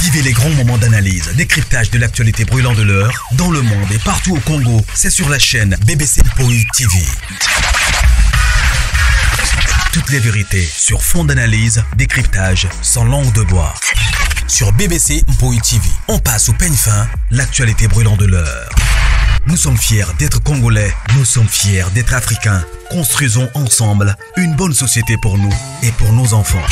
Vivez les grands moments d'analyse, décryptage de l'actualité brûlante de l'heure, dans le monde et partout au Congo. C'est sur la chaîne BBC Mpoi TV. Toutes les vérités sur fond d'analyse, décryptage, sans langue de bois. Sur BBC Mpoi TV, on passe au peigne fin, l'actualité brûlante de l'heure. Nous sommes fiers d'être Congolais, nous sommes fiers d'être Africains. Construisons ensemble une bonne société pour nous et pour nos enfants.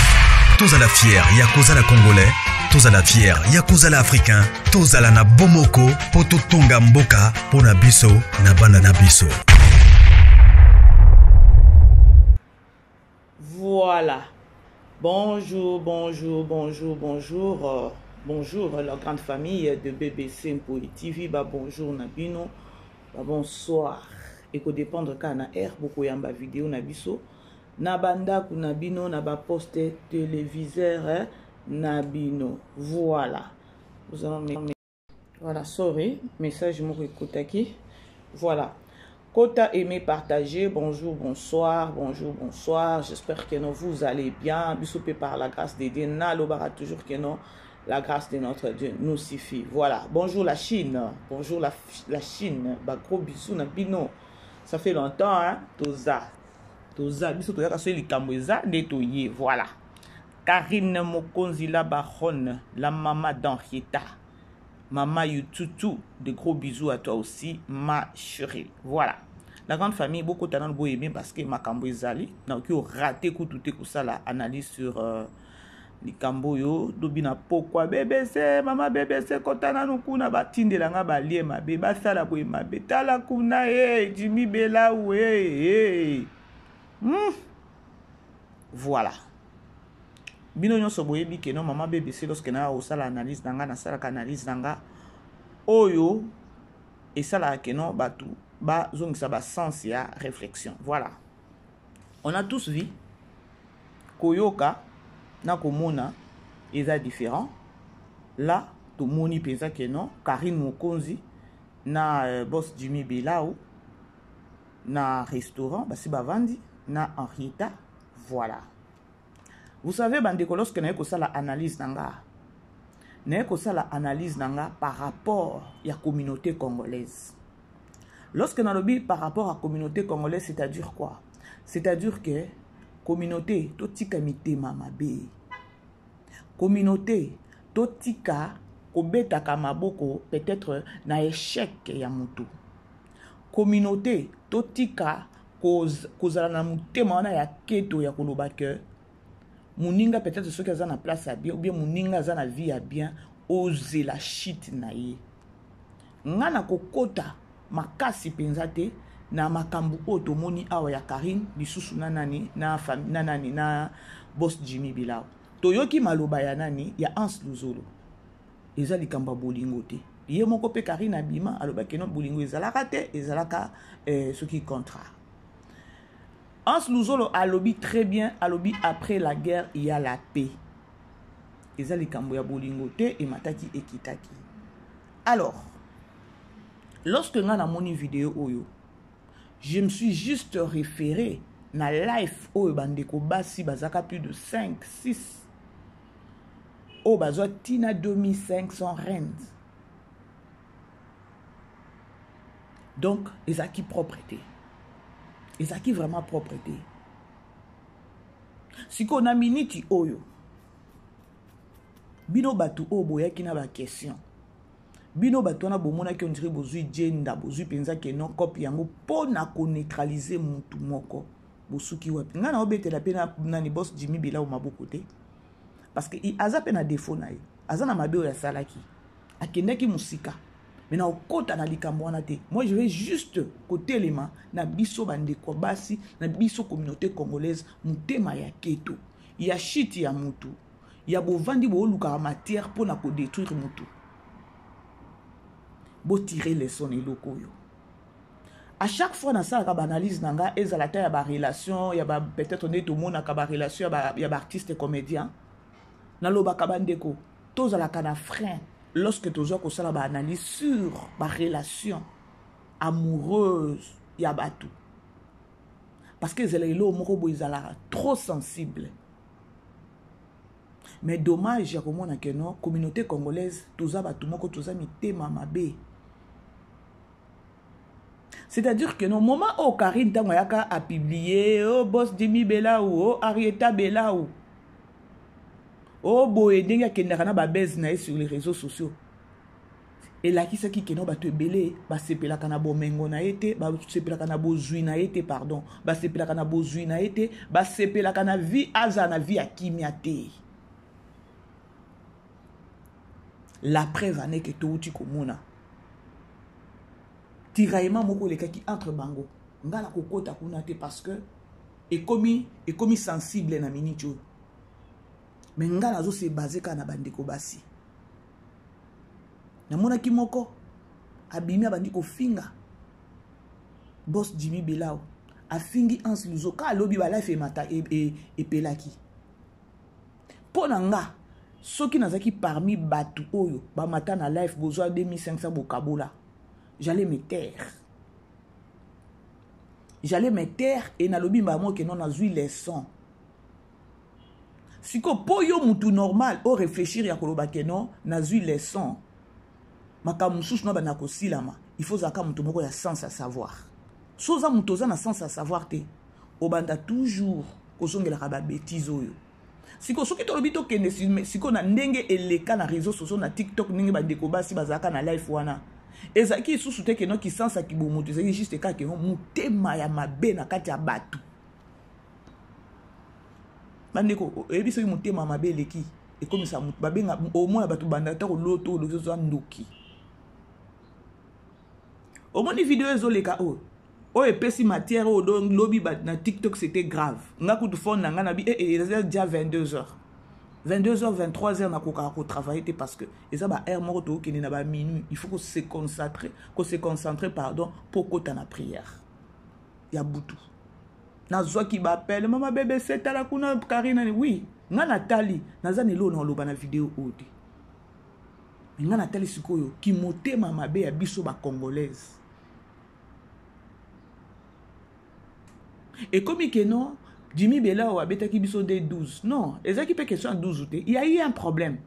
Tous à la fière, Yakozala Congolais. Tous à la fière, Yakozala Africain. Tous à la na Bomoko, Poto Tonga Mboka, Pona Biso, Nabana Nabiso. Voilà. Bonjour, bonjour la grande famille de BBC Mpoi TV. Bonjour Nabino. Bonsoir. Et qu'on dépendre quand na air beaucoup yamba vidéo Nabiso. Nabanda kunabino naba poste téléviseur Nabino. Voilà. Vous allez voilà, sorry, message mon écoutaki. Voilà. Kota aimé partager, bonjour, bonsoir. J'espère que vous allez bien. Bisopé par la grâce de Dieu. Nalobara toujours que non. La grâce de notre Dieu nous suffit. Voilà. Bonjour la Chine. Bonjour la Chine. Gros bisous Nabino. Ça fait longtemps, hein. Toza. Bisous toza kaso likamweza netoye. Voilà. Karine Mokonzi la baronne, la maman d'Henrietta. Maman Yoututu, de gros bisous à toi aussi, ma chérie. Voilà. La grande famille, beaucoup de beau aimé parce que ma cambo ezali. Donc, il a raté tout ça, la analyse sur les camboyo. Dobina pourquoi BBC, maman BBC, kotana nukuna batinde la nga balie ma beba sala boy ma betala kuna Jimmy Bella ouais. Voilà. Bino nyonso boyebi ke non maman BBC lorsque na osala analyse nanga na sala analyse nanga oyo et ça là que non batu ba zongisa ba sens ya réflexion. Voilà. On a tous vu koyoka na komona eza différent. Là to moni pensa que non Karine Mokonzi na boss Jimmy Belao na restaurant basi bavandi na Henrietta. Voilà. Vous savez, bandeko, lorsque nous avons la analyse nanga, nous avons la analyse nanga par rapport à la communauté congolaise. Lorsque nous avons par rapport à la communauté congolaise, c'est-à-dire quoi? C'est-à-dire que la communauté, totika mitema mabe. Communauté, totika kobeta kamaboko peut-être na échec ya mutu. Communauté, totika kozala na mutema na ya keto ya koloba que Mouninga peut-être ceux qui sont en place à bien ou bien Mouninga za na vie à bien oser la shit na ye. Ngana kokota makasi penzate na makambu otomoni awa ya Karine lisusu na nani na famille na nani na boss Jimmy Bilao. Toyoki maloba ya nani ya Hans Luzolo. Eza likamba bolingo te. Ye moko pe Karine abima aloba ke non bolingo ezalaka te ezalaka ce qui contrat. Hans Luzolo a lobby très bien, a lobby après la guerre, il y a la paix. Ezali kambo ya bolingote et mataki ekitaki. Alors, lorsque nga na moni vidéo oyo, je me suis juste référé na life oyo bandeko basi bazaka plus de 5, 6. O bazwa tina 2500 rand. Donc, ezaki propreté. Et ça qui vraiment propreté. Si qu'on a miniti oyo. Bino batu o boya ki na ba question. Bino batu na bomona ki on dirait bozui gender, bozui penza ke non copie yango po na ko neutraliser mutu moko. Bosuki wapi. Nga na obete la pena nani boss Jimmy Bella o maboko te. Parce que i aza pena défaut na ye. Aza na mabe o ya salaki. Akendaki musika. Maintenant, au côté na likambo wana te. Moi, je vais juste côté élément na biso bandeko basi, na biso communauté congolaise, mutema ya keto. Il y a shit ya mutu. Il y a bovandi bo luka matière pour na ko détruire mutu. Bo tirer les sons eloko yo. À chaque fois dans ça ka analyse nanga ezalata ya ba relation, ya ba peut-être on est tout monde na ka ba relation ya ba artiste comédien. Na loba ka bandeko, tozala kana frein. Lorsque tu as une analyse sur ma relation amoureuse, il y a tout. Parce que les gens sont trop sensibles. Mais dommage ya komona que non communauté congolaise toza batu moko toza mitema mabe. C'est-à-dire que non moment où Karine Tangoyaka a publié oh boss Jimmy Belaou oh Arieta Belaou oh boye kendaka na babez na sur les réseaux sociaux. Et là qui saki keno ba te belé ba sepelaka na bomengo na été ba sepelaka na bozui na été pardon ba sepelaka na bozui na été ba sepelaka na vie aza na vie akimia te. La preuve en est que tout uti komona tiraillement moko leka ki entre bango ngala kokota kuna te parce que et comme sensible na minute mais ngala zo se basé kana bandeko basi na mona ki moko abimi abandi ko finga boss Jimmy Belaou a fingi ans luzo ka lobi ba life mata e pelaki pona nga soki nazaki parmi batu oyo ba mata na life besoin 2500 bokabola j'allais me taire et na lobi ba mo ke non azui les sons siko poyo mutu normal o réfléchir ya koloba ke non nazui les sons makamususu na bana ko silama il faut zaka mutu moko ya sens à savoir soza mutu za na sens à savoir te obanda toujours kozongela ka ba bêtise oyo siko soki to lobi to kende siko na ndenge eleka na réseaux sociaux na TikTok ndenge ba ndeko basi bazaka na live wana ezaki susu te ke no ki sens a kibomutu ezaki juste ka ke no mutema ya mabe na kati ya batu bandeko ebi soki mutema mabe leki e comme ça babenga au moins batu banda ta ko loto lo zo ndoki au moins ni vidéo ezoleka o epesi matière o don lobby na TikTok c'était grave nga kutu fond na nga na bi il est déjà 22h 23h na koka ko travailler parce que eza ba heure moko to kini na ba minuit il faut qu'on se concentrer pardon pour kota na prière ya butu na zwa ki ba appelle mama bébé c'est la kuna Karina oui nga Nathalie nazani lo na loba na vidéo odi nga Nathalie sikoyo ki motema mabe ya biso ba congolaise et comme que non Jimmy Belaou a bêté qui biso des 12 non les équipes question 12 il y a eu un problème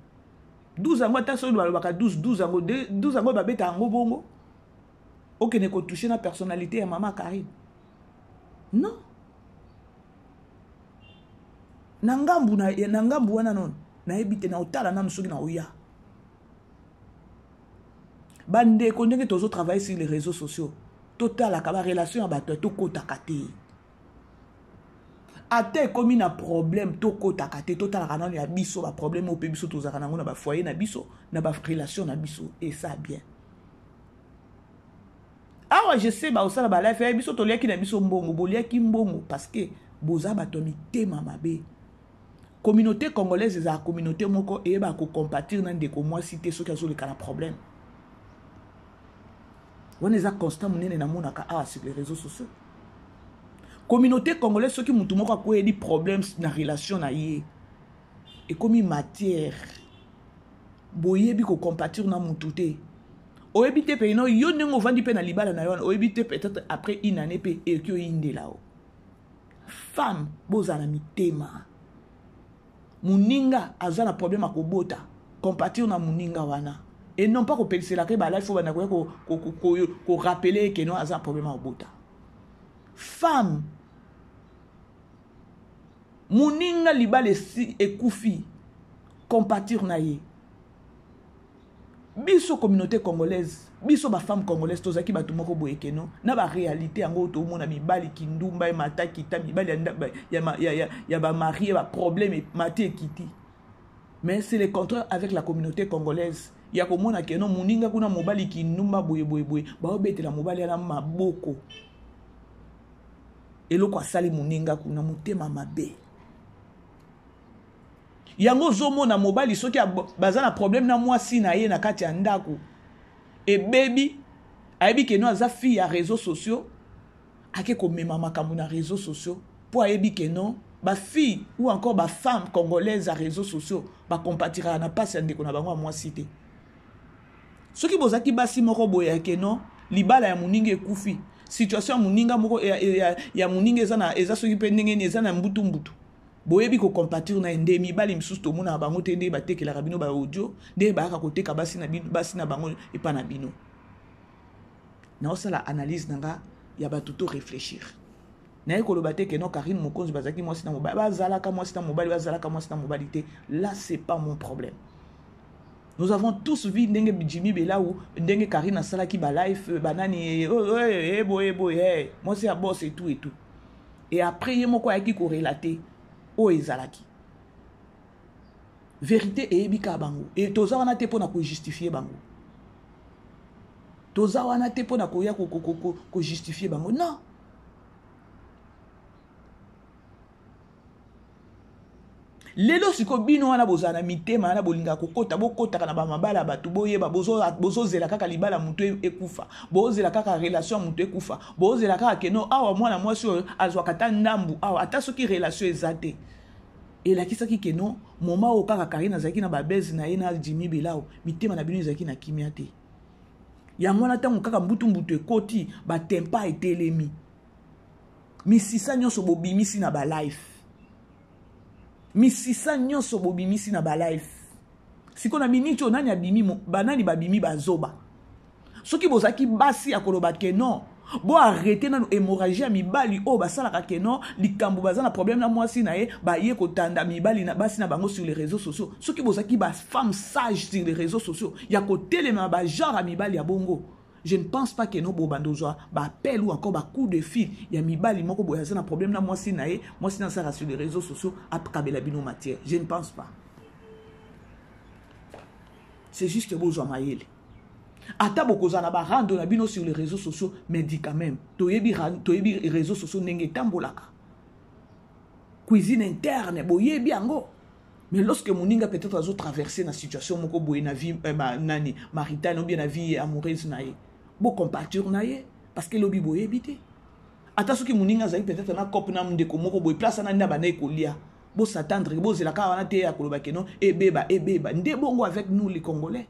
12 ans ta so doit baka 12 ans ba bêta ngo bongo OK ne ko toucher na personnalité ya maman Karine non nangambu wana non na ebite na otala na msoki na oya bande ko ndenge tozo travailler sur les réseaux sociaux total akaba relation ya bato to kota kate ate komi na problème to kota kate total kana ya biso ba problème au biso to zakana ngona ba foyer na biso na ba relation na biso et ça bien ah ouais je sais ba osala ba life biso to liaki na biso mbongo boliaki mbongo parce que boza bato mitema mabe communauté congolaise za communauté moko e ba ko compatir na ndeko moi cité ceux qui ont le problème on est à constant munene na monaka sur les réseaux sociaux communauté congolaise ceux qui mutu moko ko edi problème na relation na ye et comme matière boyebi ko compatir na mutu te oyebite pe no yo nengo vandi pe na libala na yo oyebite peut-être après une année pe et que inde là femme bozana mitema muninga azana problème a kobota compatir na muninga wana et non pas ko penser la ke ba là il faut bana ko rappeler que non azana problème a kobota femme muninga libala si ekufi compatir na ye biso communauté congolaise biso ba femme congolaise tozaki batu moko boyeke no na ba réalité yango to mona mibali kindumba e mata kita mibali ya ba marié ba problème mati ekiti mais c'est le contraire avec la communauté congolaise ya ko mona ke no muninga kuna mobali kindumba boye ba obetela mobali na maboko eloko asali muninga kuna mutema mabe yango zomo na mobali soki baza na problème na mwasi na ye na kati ya ndako et baby ayebi ke no aza fille ya réseaux sociaux ake ko mema makambo na réseaux sociaux pour ayebi ke non ba fille ou encore ba femme congolaise à réseaux sociaux ba compatira na passe ndeko na bango mwasi te soki bozaki basi moko boya ke non libala ya muninga ekufi situation muninga moko ya muninga eza soki pe ndenge eza na mbutu boyebi ko compatir na ende mibali misusu tomona bango te nde batekelaka bino ba audio nde bayaka koteka basi na bino basi na bango epa na bino na osala analyse nanga ya bato to réfléchir naye koloba te ke non Karine Mokonzi bazaki mwasi na mobali bazalaka mwasi na mobali bazalaka mwasi na mobali te là c'est pas mon problème. Nous avons tous vu ndenge Jimmy Bela ou ndenge Karine asalaki ba life banani boy moi c'est à boss et tout et après yemoko yaki ko relater o ezalaki vérité et ebika bango et toza wana te pona ko justifier bango toza wana te pona ko ya ko justifier bango non. Lelo siko bino wana bozana mitema na bolinga kokota bokota kana ba mabala batu boyeba bozo zela kaka libala mutu ekufa bozela kaka relation mutu ekufa bozela kaka keno awa mwana mwasi azwa kata ndambu awa ata soki relation ezate et la kisaki keno moma o kaka Karine zaki na babezi na ena Jimmy Belao mitema na bino zaki na kimia te ya mwana tangu kaka mbutu ekoti ba tempa etelemi misisa nyoso bobimisi na ba life misisa nyonso bobimisi na ba life siko na minicho nani abimi banani babimi bazoba soki bozaki basi akoloba ke non bo arrêter na hémorragie ya mibali o basalaka ke non likambo baza na problème na mwasi na ye ba ye kotanda mibali na basi na bango sur les réseaux sociaux soki bozaki ba femme sage sur les réseaux sociaux ya kotelema ba genre mibali ya bongo. Je ne pense pas que nous bobandozwa ba appel ou encore ba coup de fil ya mibali moko boya ça na problème na moi si na ça sur les réseaux sociaux ap kabela bino matière. Je ne pense pas. C'est juste que bozwa maïle. Ata bokoza na ba rando na bino sur les réseaux sociaux mais dit quand même toyebi réseaux sociaux ndenge tambolaka. Cuisine interne boyebi ango. Mais lorsque moninga peut-être azo traverser na situation moko boye na vie nani maritale ou bien na vie amoureuse na ye bo compatir na ye parce que lobi boye bité ata soki moninga zali peut-être na cop na ndeko moko boye place na nda bana ekolia bo s'attendre bo zela ka wana te ya koloba ke non ebeba nde bongo avec nous les Congolais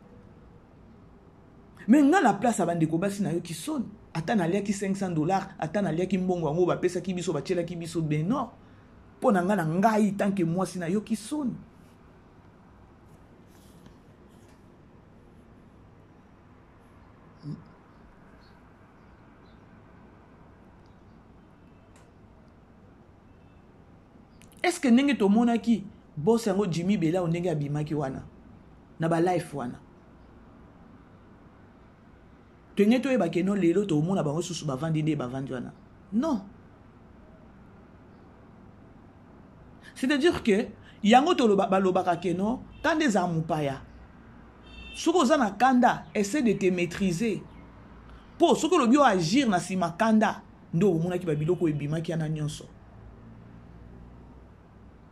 mais nga la place abandeko basi na yo ki sonne ata na lia ki $500 ata na lia ki mbongo ngo ba pesa ki biso ba chela ki biso ben non po na nga na ngai tant que moi si na yo ki sonne. Est-ce que ndenge to mona ki boss yango Jimmy Bela o ndenge abimaki wana na ba life wana tenye to eba keno lelo to mona bango susu ba vandi nde ba vandi wana non. C'est-à-dire que yango to balobaka keno quand des amupaya soko zana kanda essaie de te maîtriser pour soko lobio agir na sima kanda ndo mona ki ba biloko ebimaki ana nyonso.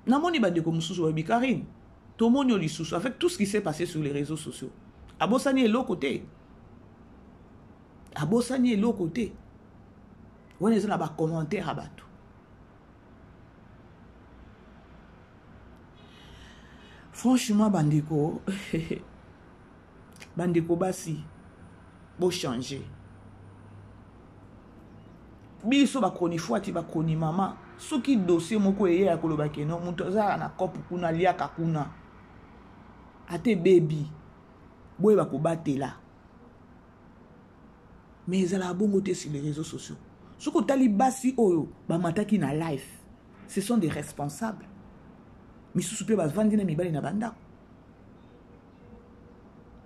Namoni bandeko mususu wa Karine tomonyo lisusu avec tout ce qui s'est passé sur les réseaux sociaux abosani et l'autre côté on est là bas commentaire abatu franchement bandeko basi bo changer biso ba kroni fuati ba kroni mama soki dossier moko eye ya koloba keno muto za na kopu kuna liaka kuna ate baby boye ba kobatela mais ezala bongo te sur les réseaux sociaux soko tali basi oyo ba mataki na live ce sont des responsables misusu pe ba vandi na mibali na banda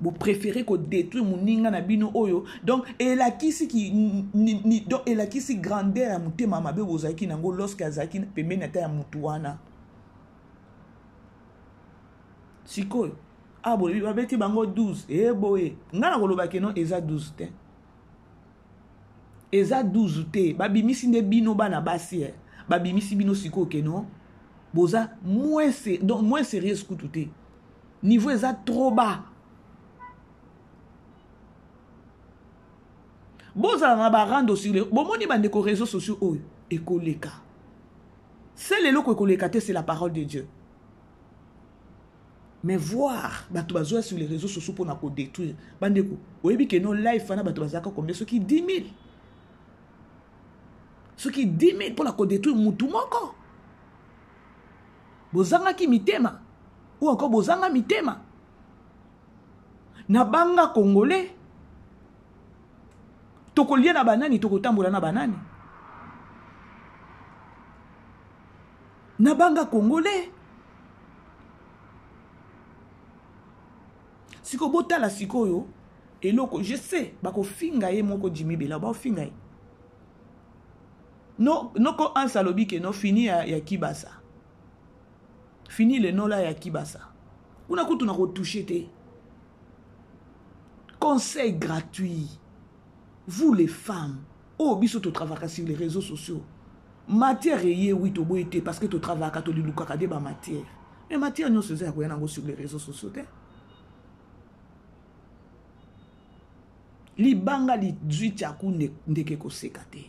vous préférez qu'on détruise mon ninga na bino oyo donc et la kisi qui donc et la kisi grandeur à monter mama be bozaki nango lorsque azaki pembe na ta ya mutuana siko ah bo ba beti bango 12 eh boye ngana koloba keno eza 12 te eza 12 te babimisi nde bino bana basi babimisi bino siko keno boza moins sérieux kutu te niveau eza trop bas. Boza na ba rando sur les bomoni bandeko réseaux sociaux oyo ekoleka c'est le loko ekoleka te c'est la parole de Dieu mais voir bato bazoya sur les réseaux sociaux pour na ko détruire bandeko oyebi ke no live fana bato bazaka combien ceux qui 10 000 pour na ko détruire mutu moko bozanga ki mitema ou encore bozanga mitema na banga congolais tokolia na banani tokotambola na banani na banga congolais siko botala sikoyo eloko je sais bako finga ye moko Jimmy Bela ba finga ye no ko ansalobi ke no fini ya Kibasa fini le nom là ya Kibasa una kutu na ko toucher te conseil gratuit vous les femmes oh biso to travailler sur les réseaux sociaux matière yé oui to boité parce que to travailler ka to liluka ka de ba matière mais matière nyo seza ko yana sur les réseaux sociaux te libanga li dwiti akunde ndeke ko sekate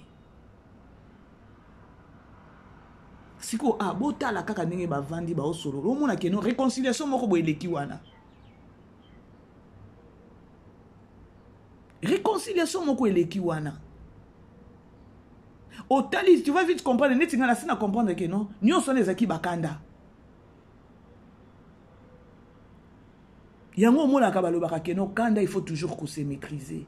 siko abotala kaka ndenge bavandi ba osolo omona ke no réconciliation moko bo eleki wana réconciliation moko eleki wana otali tu vas vite comprendre neti ngana sina comprendre que non nyonso nezaki bakanda yango omona ka balobaka ke no kanda il faut toujours qu'on se maîtriser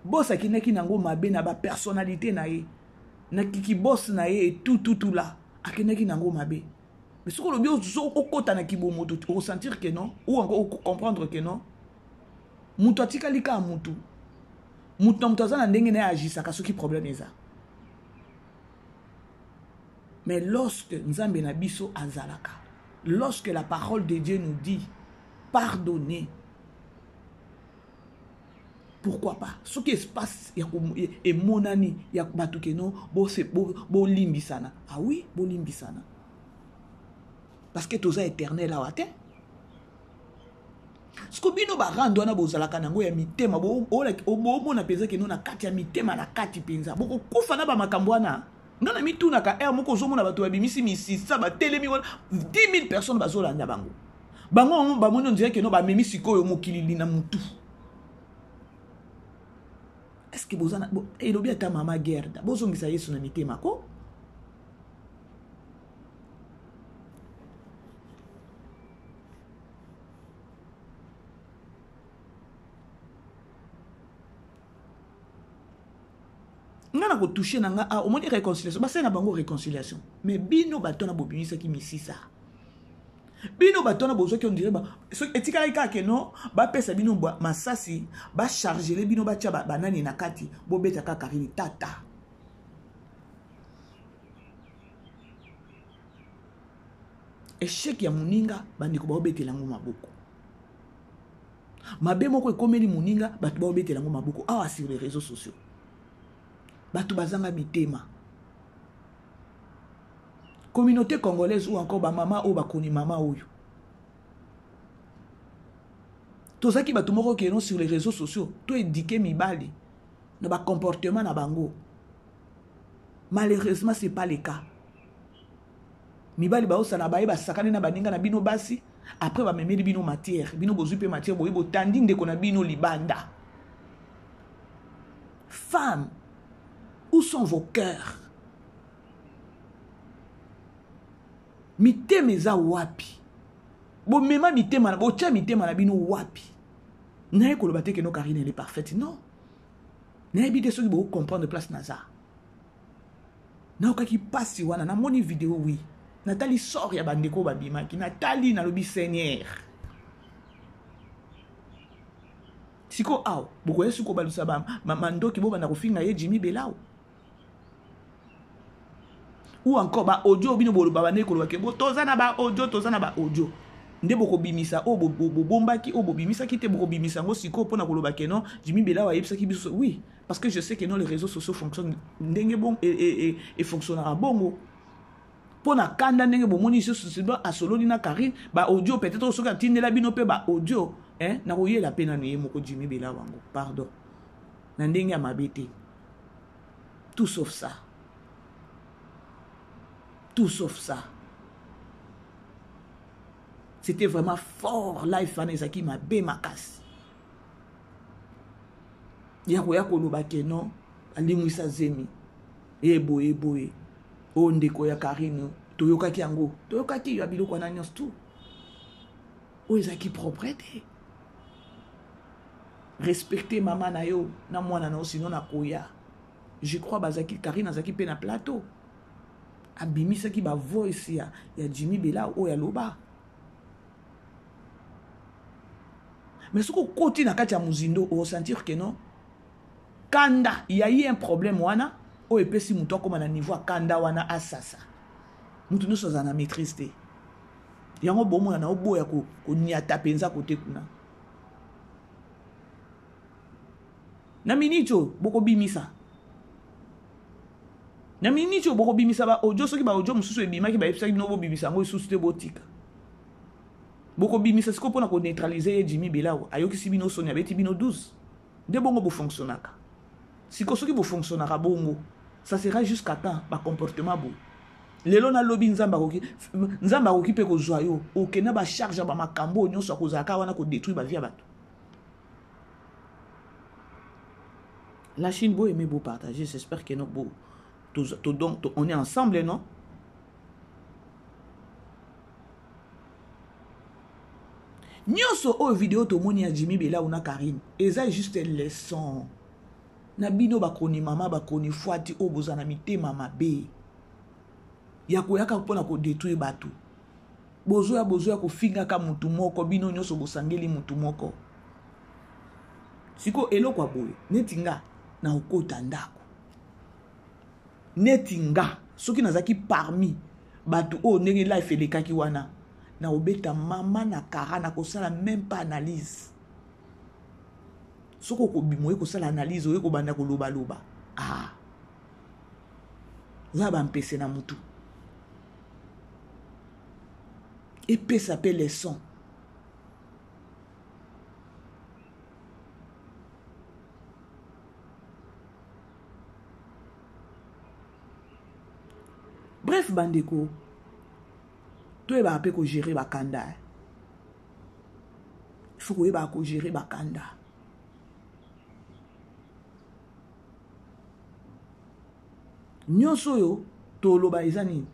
boss akinaki nango mabe na ba personnalité na ye na kiki boss na ye et tout là akinaki nango mabe mais ce que le bio okota na kibomo to ressentir que non ou encore comprendre que non mutu atikali ka mutu azana ndenge na agisa ka soki problème eza mais lorsque nzambe na biso azalaka lorsque la parole de Dieu nous dit pardonner pourquoi pas ce qui se passe et monani ya batu ke non bo limbisana ah oui bo limbisana parce que toza éternel la wate ce que bino ba rando na bozalaka nango ya mitema bo mona penza ke non na kati ya mitema na kati penza boko kufa na ba makambo na ngana mituna ka moko zo mona batu babimisi misisa ba telemi 10 000 personnes bazolanda bango ba mona on dirait que non ba memisi koyo mokilili na mutu. Est-ce que vous avez et le bien ta maman guerre vous avez mis sur la mako ngana ko toucher nanga au moins réconciliation ba c'est na bango réconciliation mais bino batona bobimisa ki misisa bino batona bozo ki on dirait ba so etika ika ke no ba pesa bino masasi ba charger les bino ba tia banani na kati bo beta ka karini tata échec ya muninga bandiko ba obetela ngo maboko mabe moko ekomeli muninga batu ba obetela ngo maboko awa sur les réseaux sociaux batu bazanga mitema communauté congolaise ou encore ba mama ou ba koni mama oyo tozaki batu moko ke non sur les réseaux sociaux to éduquer mibali na ba comportement na bango malheureusement c'est pas le cas mibali ba osala ba ba sakane na baninga na bino basi après ba memeli bino matière bino bozui pe matière boye botandi ndeko na bino libanda femmes où sont vos cœurs mitema eza wapi bo mema mitema na bo tia mitema na bino wapi naye koloba te ke no Karine elle est parfaite non naye bide soki bo comprendre place naza na okaki pasi wana na moni vidéo oui natali sort ya bandeko babimaki natali na lobi Seigneur siko aw boko yesu ko balusa ba mandoki bo bana kofinga ye Jimmy Belao ou encore ba audio bino bolo baba ne koloba ke bo tozana ba audio nde boko bimisa o bombaki o bobimisa ki te boko bimisa ngo siko pona koloba ke non Jimmy Belao ayebisa ki biso oui parce que je sais que non les réseaux sociaux fonctionnent ndenge bon et fonctionnera bongo pona kanda ndenge bomoni so a soloni na Karine ba audio peut-être soki atindela bino pe ba audio na koyela pe na niye moko Jimmy Belao wango pardon na ndenge ya mabete tout sauf ça. Tout sauf ça. C'était vraiment fort. Life Vanessa m'a bé ma casse. Yako yako lo bakeno. Alimwisa zemi. Eboe. o ndeko ya Karine toyokaki yango toyokaki ya biloko na nyonso tout o ezaki propreté respecter maman na yo na mwana na sinon na koya je crois bazaki Karine azaki pe na plateau abimisaki ba voice ya Jimmy Bela o ya loba mais ce que koti na kati ya muzindo o sentir que non kanda il y a eu un problème wana o epesi muto comme na niveau kanda wana asasa mutu no soza na maîtrise te yango bomo na oboya ko niata penza kote kuna na minicho boko bimisa na minicho boko bimisa ba ojo soki ba ojo mususu ebimaki ba episa no bo bimisa ngo isusu te botika boko bimisa siko pona ko neutraliser Jimmy Bela ayoki sibino sonia beti bino 12 de bongo bo fonctionnaka siko soki bo fonctionnaka bongo ça sera jusqu'à quand ba comportement bo lelo na lobby nzamba koki pe ko joyo okena ba charge ba makambo nyonso akozaka wana ko détruire ba vie bato. La Chine beau aimer beau partager, j'espère que nous beau donc on est ensemble non. Nyonso o vidéo to moni ya Jimmy Bela ou na Karine eza juste leçon na bino bakoni mama bakoni fuati o bozana mitema mabe ya koyaka mpona ko détruire bato bozoya ko finga ka mutu moko bino nyonso bosangeli mutu moko siko eloko boye netinga na okota ndako netinga soki nazaki parmi bato o ndenge life elekaki wana na obeta mama na kara na kosala même pas analyse soko ko bimoye kosala analyse oye ko banda ko loba loba za ba mpese na mutu et puis ça s'appelle les sons. Bref, bandeko, tu es appelé pour gérer bakanda. Il faut que tu gérer bakanda. Nyonso yo to loba ezani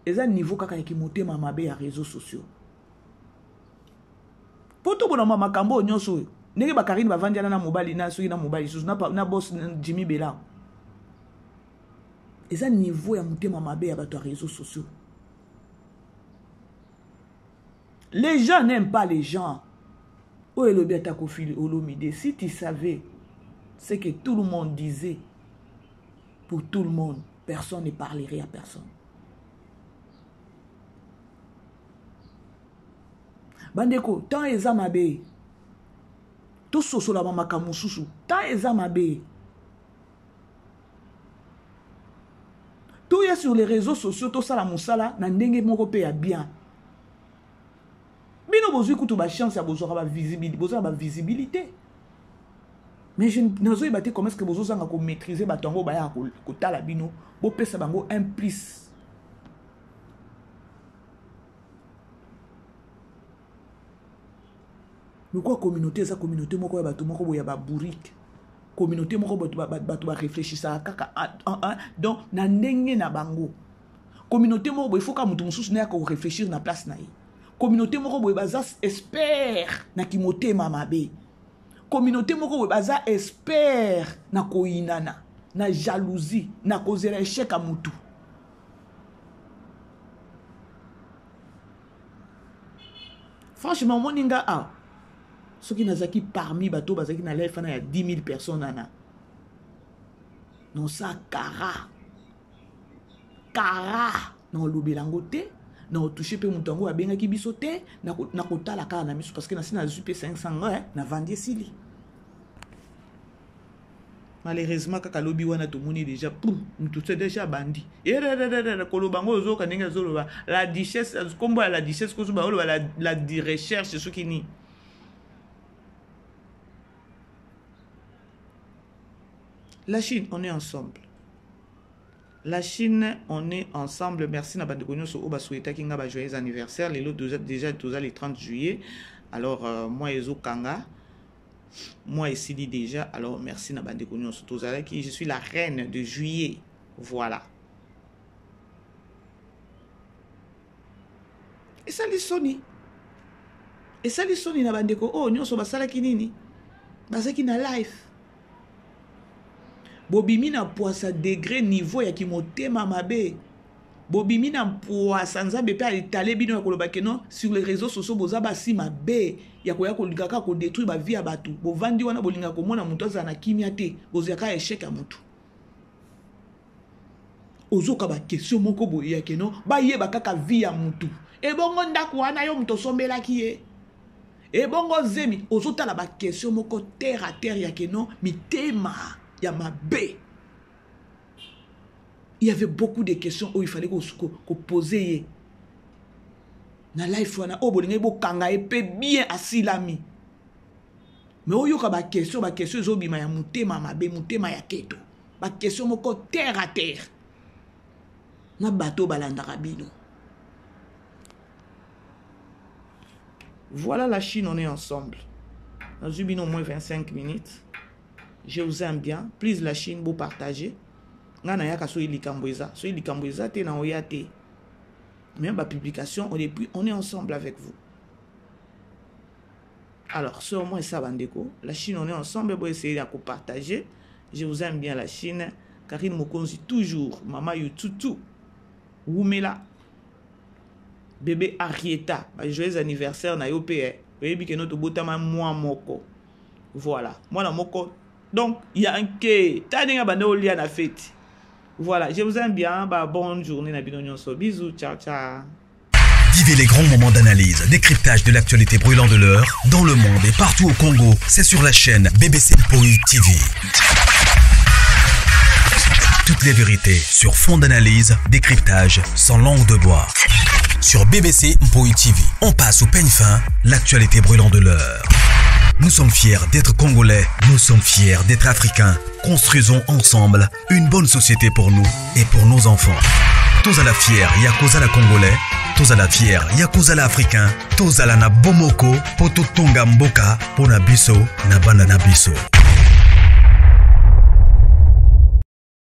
eza niveau kaka ki motema mabe ya réseaux sociaux. Poto bona mama kambo nyonso ndenge ba Karine bavandiana na mobali na soki na mobali susu na boss Jimmy Bela. Eza niveau ya motema mabe ya bato ya réseaux sociaux. Les gens n'aiment pas les gens. Oh elobi atakofili olomide si tu savais ce que tout le monde disait pour tout le monde, personne ne parlerait à personne. Bandeko, tant eza mabe. To soso la mama kamususu, tant eza mabe. Tout est sur les réseaux sociaux, tout ça la musala, na ndenge moko pe ya bien. Bino bozu kutu ba chance ya bozo ba visibilité, bozo ba visibilité. Mais je n'ose pas comment est-ce que bozo zanga ko maîtriser ba tongo ba ya ko tala bino, bo pesa bango un plus. Mais quoi communauté ça communauté moko ya bato moko boya ba bourrique. Communauté moko bato ba réfléchir ça kaka donc na ndenge na bango. Communauté moko il faut ka mutu mususu na ko réfléchir na place na ye. Communauté moko boye baza expert na kimotema mabe. Communauté moko boye baza expert na koinana, na jalousie, na kozela échec a mutu. Franchement moninga ceux qui nazaki parmi bateau bazaki na life na ya 10 000 personnes nana. Non ça kara non lobelango te. Na touché pe mutango abengaki biso te na kotala kaka na miso parce que na sina zupe 500 na vandi sili. Malheureusement kaka lobi wana to moni déjà tout c'est déjà bandi. Kolobango ozoka ndenge zoloba la duchesse kombo la duchesse ko zuba la recherche ce qui ni. La Chine, on est ensemble. La Chine, on est ensemble. Merci Nabandeko Nyonso Oba souhaita kinga ba joyeux anniversaire. Les lots déjà les 30 juillet. Alors moi Ezo Kanga. Moi ici dit déjà. Alors merci Nabandeko Nyonso Tozala qui je suis la reine de juillet. Voilà. esali soni na bandeko oh nyonso basalaki nini bazaki na life bobimi na poisa degré niveau ya kimotema mabe bobimi na poisa nzambe pe alitale bino ya koloba keno sur les réseaux sociaux boza basi mabe ya koya kolinga ka ko détruire ba vie ya batu bovandi wana bolinga komona mutu aza na kimia te bozaka échec ya mutu ozoka ba question moko boye ya keno ba yeba kaka vie ya mutu ebongo ndako wana yo mutu sombelaki ye ebongo zemi ozotala ba question moko terre à terre ya keno mitema ya mabe. Il y avait beaucoup de questions où il fallait qu'on poser. Na life wana o bolinga bo kanga epe bien asilami. Mais o yoka ba question ezobima ya mutema mabe mutema ya keto. Ba question moko terre à terre. Na bateau balandaka bino. Voilà la Chine, on est ensemble. Dans une bino au moins 25 minutes. Je vous aime bien. Please la Chine, vous partagez. Ngana yaka so ilikambweza. So ilikambweza te na oyate. Même ma publication, on est ensemble avec vous. Alors, sur moi, ça bandeko. La Chine, on est ensemble. Pour essayer de partager. Je vous aime bien la Chine. Karine Mokonzi, toujours. Maman Yoututu. Woumela. Bébé Arieta. Joyeux anniversaire na yopé. Vous voyez que notre botama moi moko. Voilà. Moi la moko. Donc, il y a un quai. T'as bande au lien à fête. Voilà, je vous aime bien. Bah, bonne journée, Nabino Nyonso. Bisous, ciao, ciao. Vivez les grands moments d'analyse, décryptage de l'actualité brûlante de l'heure, dans le monde et partout au Congo. C'est sur la chaîne BBC Mpoi TV. Toutes les vérités sur fond d'analyse, décryptage sans langue de bois. Sur BBC Mpoi TV, on passe au peigne fin, l'actualité brûlante de l'heure. Nous sommes fiers d'être Congolais, nous sommes fiers d'être Africains. Construisons ensemble une bonne société pour nous et pour nos enfants. Tous à la fière, Yakoza la Congolais. Tous à la fière, Yakoza la Africain. Tous à la na Bomoko, Poto Tonga Mboka, Pona Biso, na Banda na Biso.